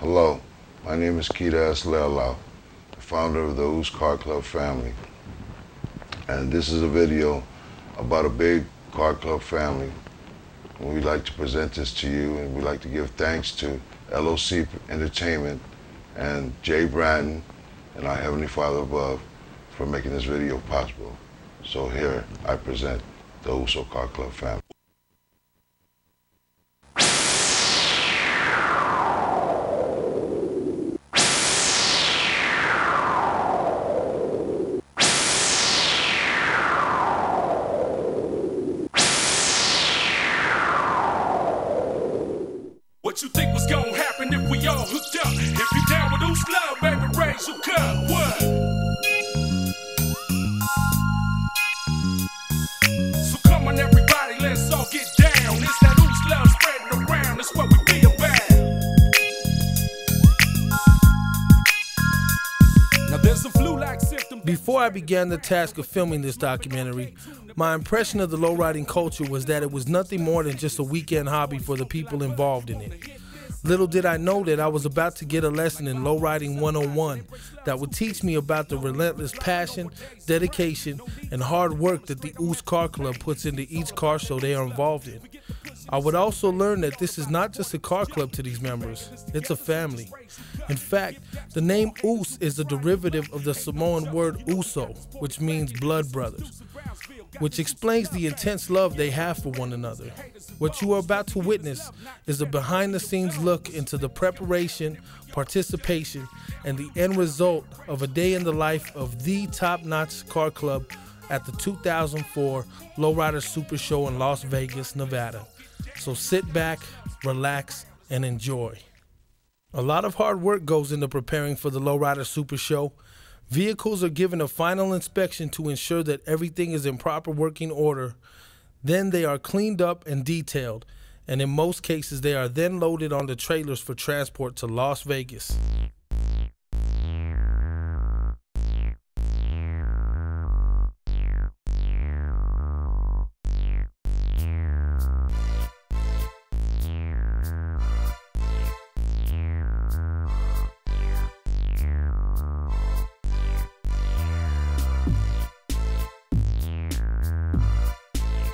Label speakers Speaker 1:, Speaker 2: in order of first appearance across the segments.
Speaker 1: Hello, my name is Keita Eslelau, the founder of the USO Car Club family. And this is a video about a big car club family. And we'd like to present this to you, and we'd like to give thanks to LOC Entertainment and Jay Bratton and our Heavenly Father above for making this video possible. So here I present the USO Car Club family.
Speaker 2: What you think was gonna happen if we all hooked up? If you down with USO Love, baby, raise your cup. What? So come on, everybody, let's all get down. It's that USO Love spreading around. That's what we be about. Now there's some flu-like symptoms.
Speaker 3: Before I began the task of filming this documentary, my impression of the lowriding culture was that it was nothing more than just a weekend hobby for the people involved in it. Little did I know that I was about to get a lesson in lowriding 101 that would teach me about the relentless passion, dedication, and hard work that the USO Car Club puts into each car show they are involved in. I would also learn that this is not just a car club to these members, it's a family. In fact, the name USO is a derivative of the Samoan word USO, which means blood brothers, which explains the intense love they have for one another. What you are about to witness is a behind-the-scenes look into the preparation, participation, and the end result of a day in the life of the top-notch car club at the 2004 Lowrider Super Show in Las Vegas, Nevada. So sit back, relax, and enjoy. A lot of hard work goes into preparing for the Lowrider Super Show. Vehicles are given a final inspection to ensure that everything is in proper working order. Then they are cleaned up and detailed, and in most cases they are then loaded onto trailers for transport to Las Vegas.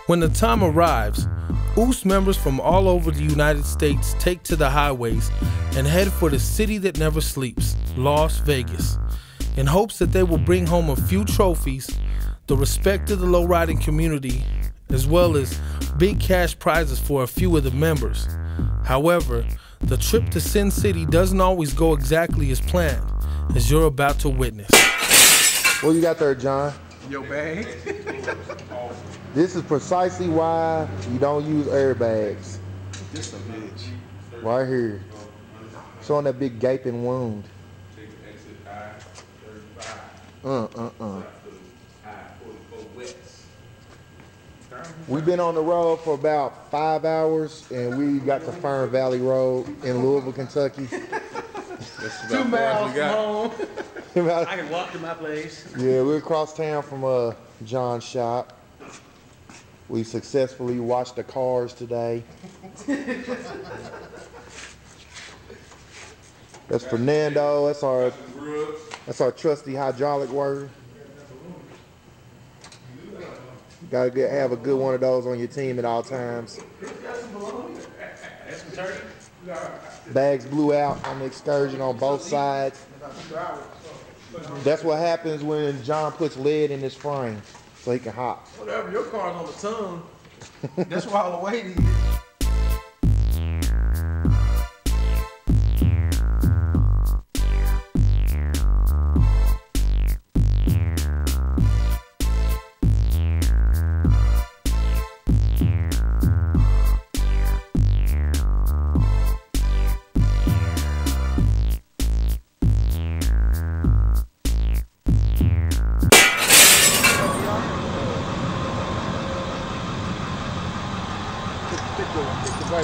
Speaker 3: When the time arrives, USO members from all over the United States take to the highways and head for the city that never sleeps, Las Vegas, in hopes that they will bring home a few trophies, the respect of the lowriding community, as well as big cash prizes for a few of the members. However, the trip to Sin City doesn't always go exactly as planned, as you're about to witness.
Speaker 4: What you got there, John?
Speaker 5: Your bag.
Speaker 4: This is precisely why you don't use airbags.
Speaker 5: This a bitch.
Speaker 4: Right here. Showing that big gaping wound. We've been on the road for about 5 hours, and we got to Fern Valley Road in Louisville, Kentucky.
Speaker 5: That's
Speaker 6: 2 miles from home.
Speaker 4: I
Speaker 6: can walk to my place.
Speaker 4: Yeah, we're across town from John's shop. We successfully washed the cars today. That's Fernando. That's our trusty hydraulic worker. Gotta have a good one of those on your team at all times. Bags blew out on the excursion on both sides. That's what happens when John puts lead in his frame, so he can hop.
Speaker 6: Whatever, your car's on the tongue. That's why all the weight is.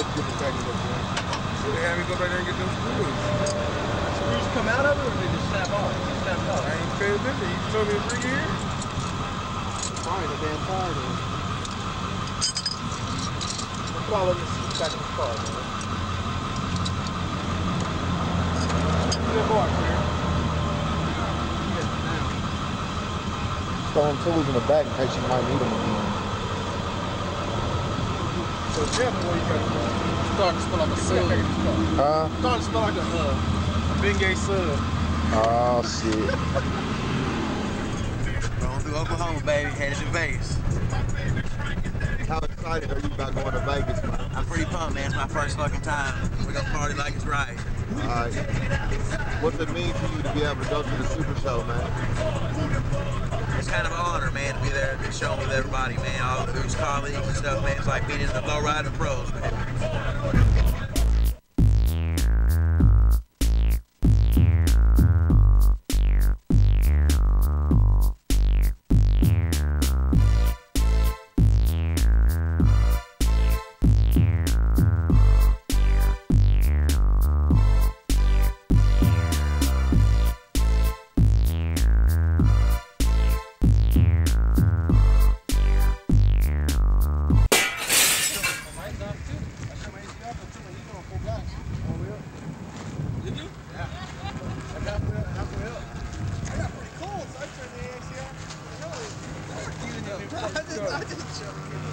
Speaker 5: So they had me go back there and get them screws.
Speaker 6: Screws come out of it or they just snap off? Just snap off.
Speaker 5: I ain't paying attention. You told me to bring it here.
Speaker 4: Fine, the damn car then. Let's follow this back in the car, man. throw them tools in the back in case you might need them again.
Speaker 5: So tell me where you got it from.
Speaker 6: Starting to smell like a sub. Starting to smell like a
Speaker 5: Bengay sub.
Speaker 4: Oh, shit.
Speaker 6: Rolling through Oklahoma, baby. Headed to Vegas.
Speaker 4: How excited are you about going to Vegas, man?
Speaker 6: I'm pretty pumped, man. It's my first fucking time. We're gonna party like it's right.
Speaker 4: All right. What's it mean to you to be able to go to the Super Show, man?
Speaker 6: It's kind of an honor, man, to be there at the show with everybody, man. All the Boots colleagues and stuff, man. It's like being in the lowrider pros, man.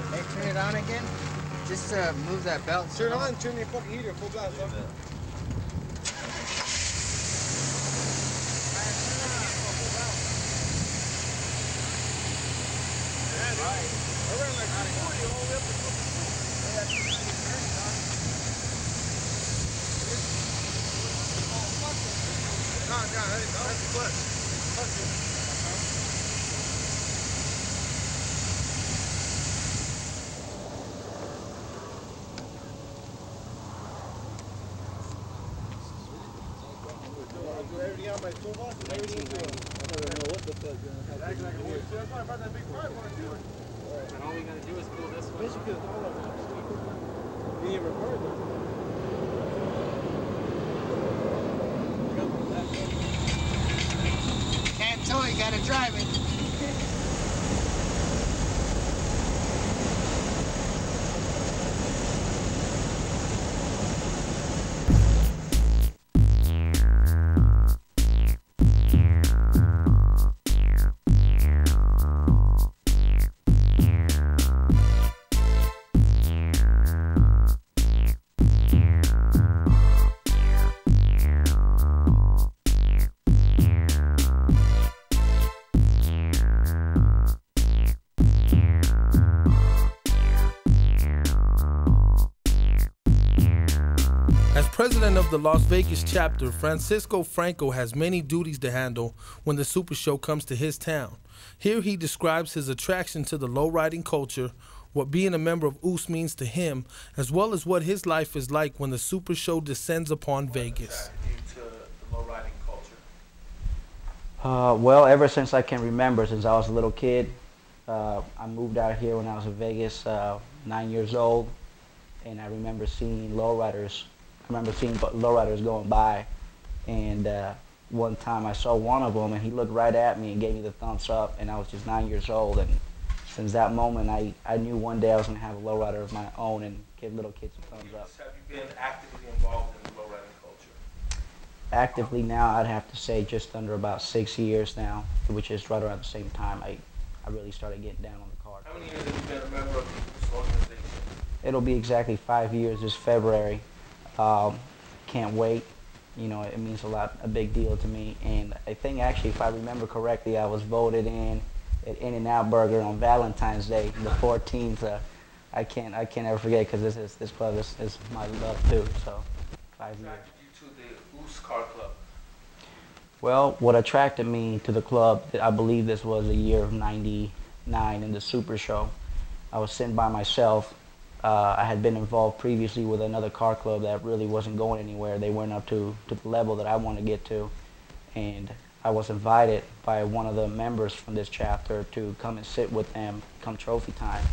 Speaker 7: Hey, turn it on again. Just move that belt.
Speaker 5: Turn on, turn the fucking heater full blast off. That's the clutch. Everything out by 12 months and everything good. I don't know what the fuck that's like a wood. That's why I brought that big pipe on too. And all we gotta do is pull this one. Basically, all of them. You didn't record them.
Speaker 7: Can't tow, you gotta drive it.
Speaker 3: As president of the Las Vegas chapter, Francisco Franco has many duties to handle when the Super Show comes to his town. Here he describes his attraction to the lowriding culture, what being a member of USO means to him, as well as what his life is like when the Super Show descends upon Vegas.
Speaker 8: Well, ever since I can remember, since I was a little kid, I moved out here when I was in Vegas, 9 years old, and I remember seeing lowriders. I remember seeing lowriders going by, and one time I saw one of them, and he looked right at me and gave me the thumbs up, and I was just 9 years old, and since that moment, I knew one day I was going to have a lowrider of my own and give little kids a thumbs up.
Speaker 3: Have you been actively involved in the lowriding culture?
Speaker 8: Actively now, I'd have to say just under about 6 years now, which is right around the same time I really started getting down on the card.
Speaker 3: How many years have you been a member of this organization?
Speaker 8: It'll be exactly 5 years this February. Can't wait. You know, it means a big deal to me. And I think actually, if I remember correctly, I was voted in at In-N-Out Burger on Valentine's Day, the 14th. I can't ever forget, because this club is my love too. So 5 years.
Speaker 3: Attracted you to the USO Car Club?
Speaker 8: Well, what attracted me to the club, I believe this was the year of '99 in the Super Show. I was sitting by myself. I had been involved previously with another car club that really wasn't going anywhere. They weren't up to the level that I wanted to get to. And I was invited by one of the members from this chapter to come and sit with them come trophy time.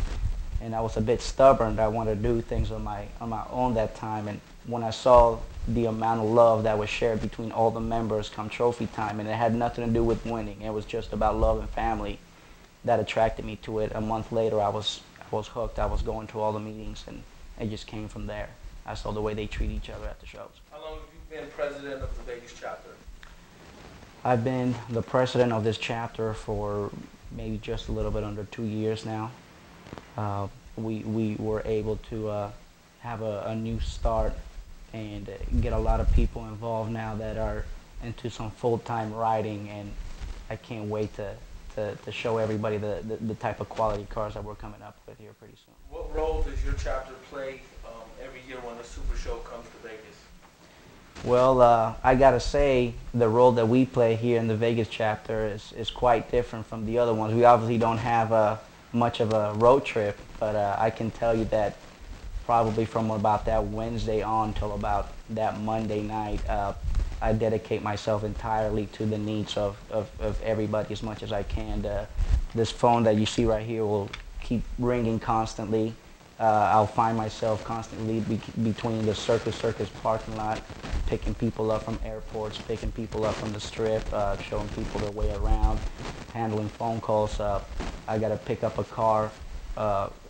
Speaker 8: And I was a bit stubborn. I wanted to do things on my own that time. And when I saw the amount of love that was shared between all the members come trophy time, and it had nothing to do with winning, it was just about love and family, that attracted me to it. A month later, I was hooked. I was going to all the meetings, and it just came from there. I saw the way they treat each other at the shows.
Speaker 3: How long have you been president of the Vegas chapter?
Speaker 8: I've been the president of this chapter for maybe just a little bit under 2 years now. We were able to have a new start and get a lot of people involved now that are into some full-time riding, and I can't wait to show everybody the type of quality cars that we're coming up with here pretty soon.
Speaker 3: What role does your chapter play every year when the Super Show comes to Vegas?
Speaker 8: Well, I gotta say, the role that we play here in the Vegas chapter is quite different from the other ones. We obviously don't have much of a road trip, but I can tell you that probably from about that Wednesday on till about that Monday night, I dedicate myself entirely to the needs of everybody as much as I can. This phone that you see right here will keep ringing constantly. I'll find myself constantly between the Circus parking lot, picking people up from airports, picking people up from the strip, showing people their way around, handling phone calls. I got to pick up a car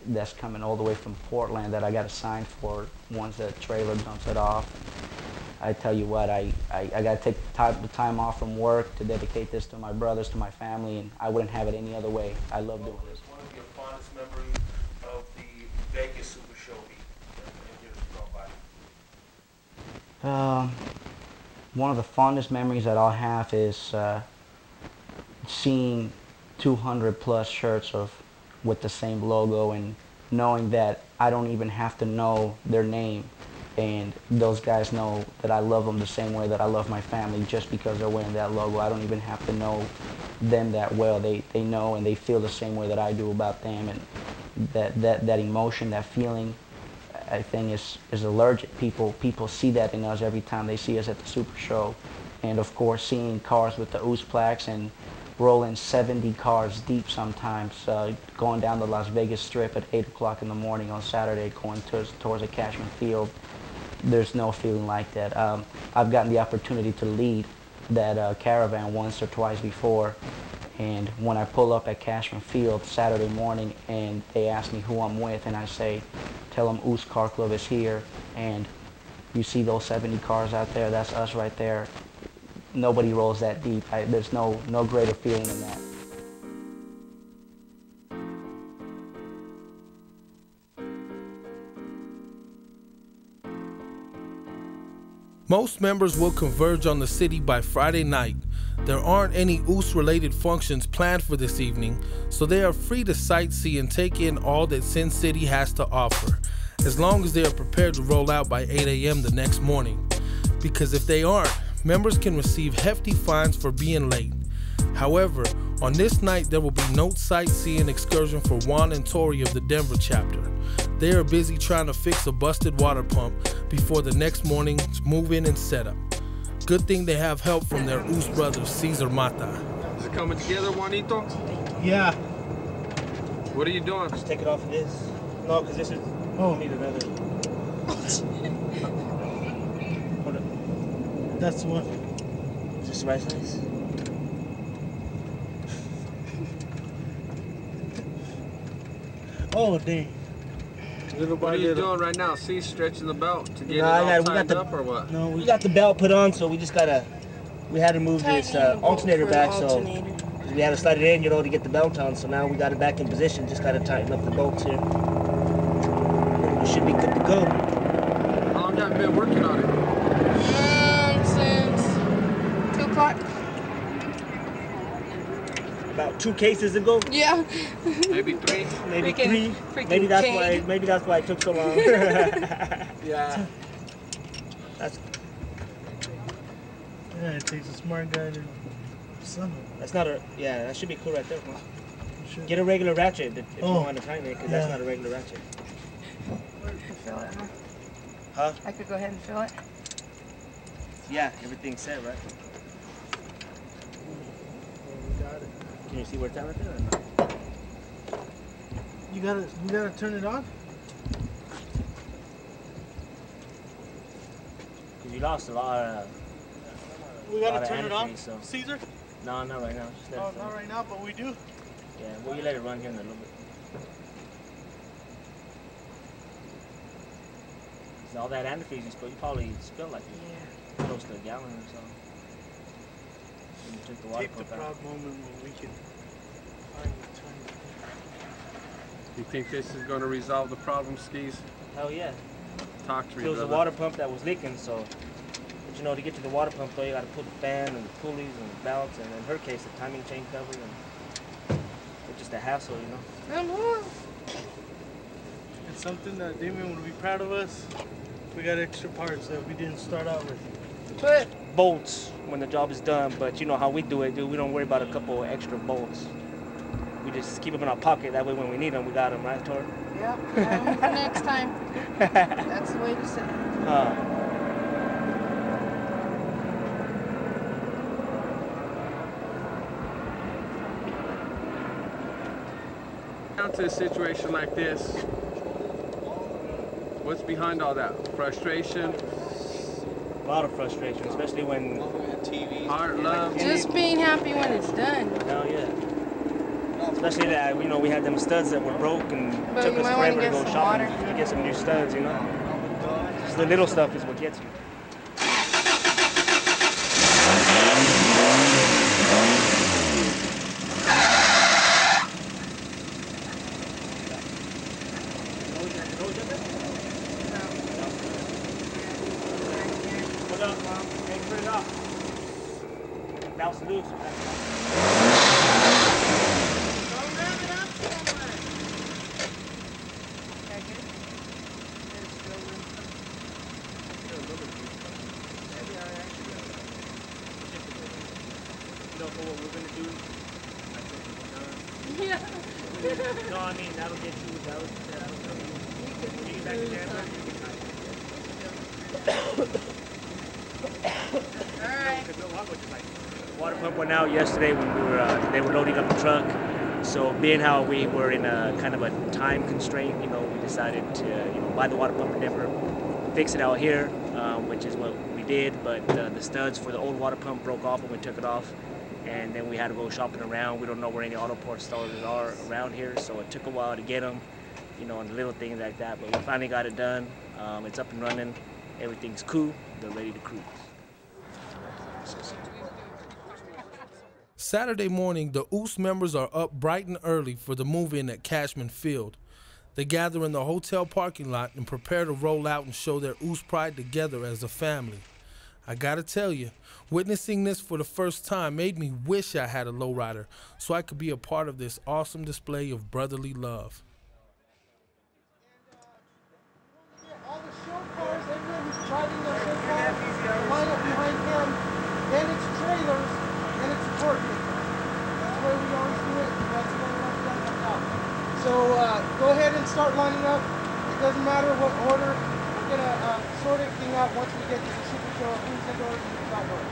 Speaker 8: that's coming all the way from Portland that I got to sign for once the trailer dumps it off. I tell you what, I got to take the time off from work to dedicate this to my brothers, to my family, and I wouldn't have it any other way. I love doing this.
Speaker 3: One of your fondest memories of the Vegas Super Show in years gone by?
Speaker 8: One of the fondest memories that I'll have is seeing 200 plus shirts with the same logo, and knowing that I don't even have to know their name, and those guys know that I love them the same way that I love my family just because they're wearing that logo. I don't even have to know them that well. They know and they feel the same way that I do about them, and that emotion, that feeling, I think is allergic. People see that in us every time they see us at the Super Show. And of course, seeing cars with the USO plaques and rolling 70 cars deep sometimes, going down the Las Vegas Strip at 8 o'clock in the morning on Saturday, going towards the Cashman Field. There's no feeling like that. I've gotten the opportunity to lead that caravan once or twice before, and when I pull up at Cashman Field Saturday morning and they ask me who I'm with, and I say, tell them USO Car Club is here, and you see those 70 cars out there, that's us right there. Nobody rolls that deep. There's no greater feeling than that.
Speaker 3: Most members will converge on the city by Friday night. There aren't any USO-related functions planned for this evening, so they are free to sightsee and take in all that Sin City has to offer, as long as they are prepared to roll out by 8 a.m. the next morning. Because if they aren't, members can receive hefty fines for being late. However, on this night there will be no sightseeing excursion for Juan and Tori of the Denver chapter. They are busy trying to fix a busted water pump before the next morning's move-in and setup. Good thing they have help from their USO brothers, Cesar Mata.
Speaker 5: Is it coming together, Juanito?
Speaker 9: Yeah.
Speaker 5: What are you doing?
Speaker 9: Just take it off of this. No, because this is... Oh. I need another... Hold up. That's the one. Is this the right size? Oh, dang.
Speaker 5: What are you doing right now? See, stretching the belt to get it all tied up or what?
Speaker 9: No, we got the belt put on, so we just gotta... We had to move this alternator back, so... We had to slide it in, you know, to get the belt on, so now we got it back in position. Just gotta tighten up the bolts here. We should be good to go.
Speaker 5: How long have you been working on it?
Speaker 10: Since 2 o'clock.
Speaker 9: About 2 cases ago.
Speaker 10: Yeah.
Speaker 5: Maybe 3.
Speaker 9: Maybe 3. Maybe that's why. Maybe that's why it took so long.
Speaker 5: Yeah.
Speaker 9: That's.
Speaker 11: Yeah, it takes a smart guy to.
Speaker 9: That's not a. Yeah, that should be cool right there. Get a regular ratchet if you want to tighten it, because that's not a regular ratchet.
Speaker 10: I could feel it, huh?
Speaker 9: Huh?
Speaker 10: I could go ahead and feel it.
Speaker 9: Yeah, everything's set, right? Can you see where it's at right there or not?
Speaker 11: You gotta turn it on?
Speaker 9: Because you lost a lot
Speaker 11: We gotta turn it on,
Speaker 9: antifreeze, so.
Speaker 11: Caesar?
Speaker 9: No, not right now. Just let it
Speaker 11: Not right now, but we do.
Speaker 9: Yeah, well, you let it run here in a little bit. All that antifreeze you spilled, you probably spilled like close to a gallon or so. When you took the water
Speaker 11: Take the
Speaker 9: pump out.
Speaker 11: proud moment when we can
Speaker 12: You think this is going to resolve the problem, Skis?
Speaker 9: Hell yeah.
Speaker 12: Talk to me,
Speaker 9: It was
Speaker 12: brother.
Speaker 9: the water pump that was leaking, so. But you know, to get to the water pump, though, you got to pull the fan and the pulleys and the belts, and in her case, the timing chain cover, and it's just a hassle, you know.
Speaker 11: It's something that Damien would be proud of us. We got extra parts that we didn't start out with.
Speaker 9: Put bolts when the job is done, but you know how we do it, dude. We don't worry about a couple extra bolts. We just keep them in our pocket. That way, when we need them, we got them, right, Tor?
Speaker 10: Yep. For next time. That's the way to say it.
Speaker 12: Down to a situation like this, what's behind all that? Frustration?
Speaker 9: A lot of frustration, especially when
Speaker 12: heart, love.
Speaker 10: Just being happy when it's done.
Speaker 9: Hell yeah. Especially that, you know, we had them studs that were broke and
Speaker 10: But
Speaker 9: took
Speaker 10: you
Speaker 9: us
Speaker 10: might
Speaker 9: forever
Speaker 10: wanna
Speaker 9: to
Speaker 10: get
Speaker 9: go
Speaker 10: some
Speaker 9: shopping
Speaker 10: water.
Speaker 9: to get some new studs, you know. Just the little stuff is what gets you. Hold up, Mom. Hey, put it up. That was loose. You know, for what we're gonna do,
Speaker 10: Yeah.
Speaker 9: no, I mean, that'll get you, that'll tell you. You get back to Denver, water pump went out yesterday when they were loading up the truck. So being how we were in a kind of a time constraint, you know, we decided to, you know, buy the water pump in Denver, fix it out here, which is what we did. But the studs for the old water pump broke off when we took it off, and then we had to go shopping around. We don't know where any auto parts stores are around here, so it took a while to get them, you know, and little things like that. But we finally got it done. It's up and running. Everything's cool. They're ready to cruise.
Speaker 3: Saturday morning, the USO members are up bright and early for the move-in at Cashman Field. They gather in the hotel parking lot and prepare to roll out and show their USO pride together as a family. I gotta tell you, witnessing this for the first time made me wish I had a lowrider so I could be a part of this awesome display of brotherly love.
Speaker 13: All the short cars, everyone who's driving their short cars, line up behind him, then it's trailers, then it's equipment. That's the way we always do it. That's the way we always done it now. So go ahead and start lining up. It doesn't matter what order. We're gonna sort everything out once we get to the super show. Who's indoors and who's outdoors.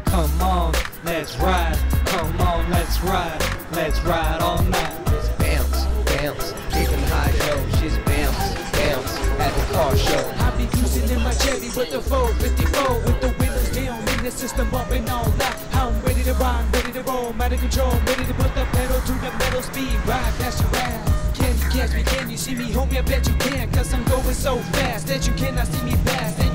Speaker 14: Come on, let's ride. Come on, let's ride. Let's ride all night. Let's bounce, bounce. Kicking high low. Just bounce, bounce at the car show. I be cruising in my Chevy with the 454 with the windows down and the system bumping all that. I'm ready to ride, ready to roll, out of control, ready to put the pedal to the metal speed. Ride past your ass. Can you catch me? Can you see me? Homie, I bet you can. Cause I'm going so fast that you cannot see me pass.